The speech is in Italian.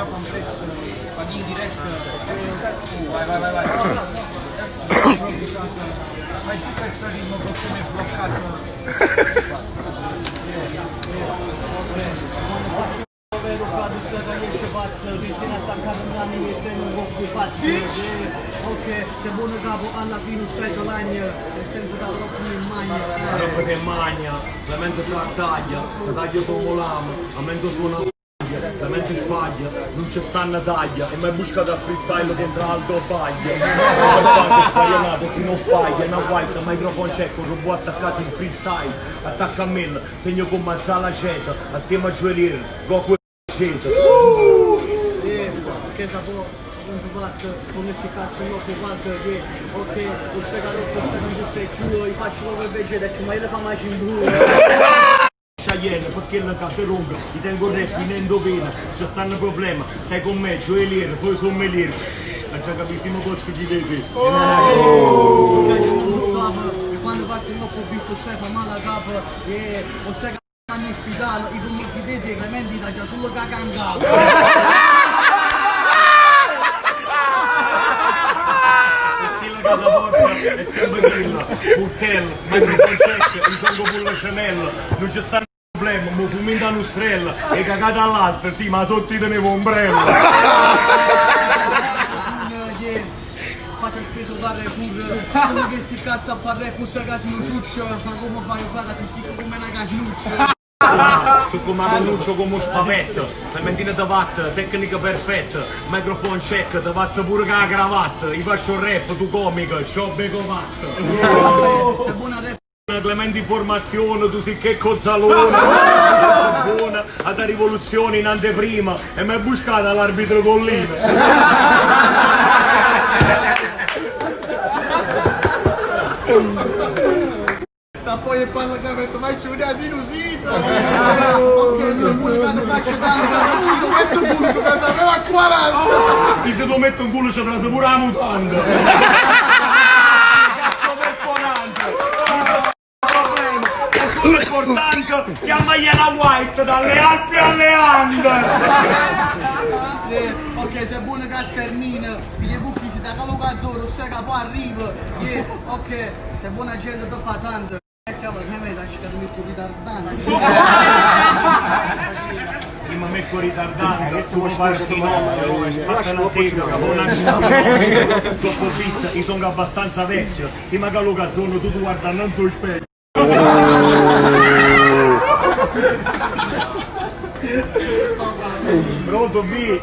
facciamo un press in diretta. Vai. Fai tutto il ritmo con come è bloccato. Vero frate, se riesce pazzo, che tiene attaccato un anno e te non vuoi pazzo. Ok, se buono capo alla fine stai line e senza da troppo in magna. Troppo che magna, la mente taglia come l'amo, la mente suona la mente sbaglia, non c'è stanna taglia e mai buscato a freestyle contro Aldo Baglia. Quanto sbagliato si non faglia, una white, microphone check, un robot attaccato in freestyle, attacca a me, segno con mazzala ceta, assieme a Joelier, Goku e ceta. Che sapevo non si fa come si cazzo non che fatto che ok, questo carotto non stai giù, i faccio dove invece detto ma io le fa mai in due. Sciaiene, perché la casa lunga, ti tengo rap in endovena, c'è stanno problema, sei con me, Joelier, poi sommelier. Non ci capissimo corsi di te. Quando parti un po' più stai fa male la capa e o stai in ospedale, i tuoi vedete Clementi da già solo cagando. È sempre quella, Burtel, microphone check, il songo pure Chanel, non c'è stanno problema, mi fumi da nustrella e cagata all'altra, sì, ma sotto ti tenevo ombrella. Faccio spesso fare pure, quello che si cazza a fare questo caso non ciuccio, ma come fai a fare si sticca come una cagnuccia. Su come annuncio come un spavetto, Clementina da vatt, tecnica perfetta, microphone check, da vatt pure con la cravatta, io faccio rap, tu comica, c'ho beco vatt. Sei buona rap. Clementi in formazione, tu sei che cozzalone, buona, alla rivoluzione in anteprima e mi è buscata l'arbitro Collina. Da poi il Parlamento, ma c'è una sinusita! Ok, se vuoi che non faccio tanto, ti metto un culo che sapeva a 40! Ti se lo metto in culo ci trase pure la mutanda! Cazzo perforante! È importante, chiama Iana White dalle Alpi alle Ande! Ok, se vuoi che stermina, vi devo che si da calocazzoro, sai che poi arriva! Ok, se buona gente ti fa tanto! Cavolo, che mi lasci che mi sto ritardando? Sì, ma me ritardando, tu puoi fare il finocchio, fatta la sega, dopo pizza, io sono abbastanza vecchio, sì ma che lo cazzono, tu guarda non sul specchio. Pronto, B?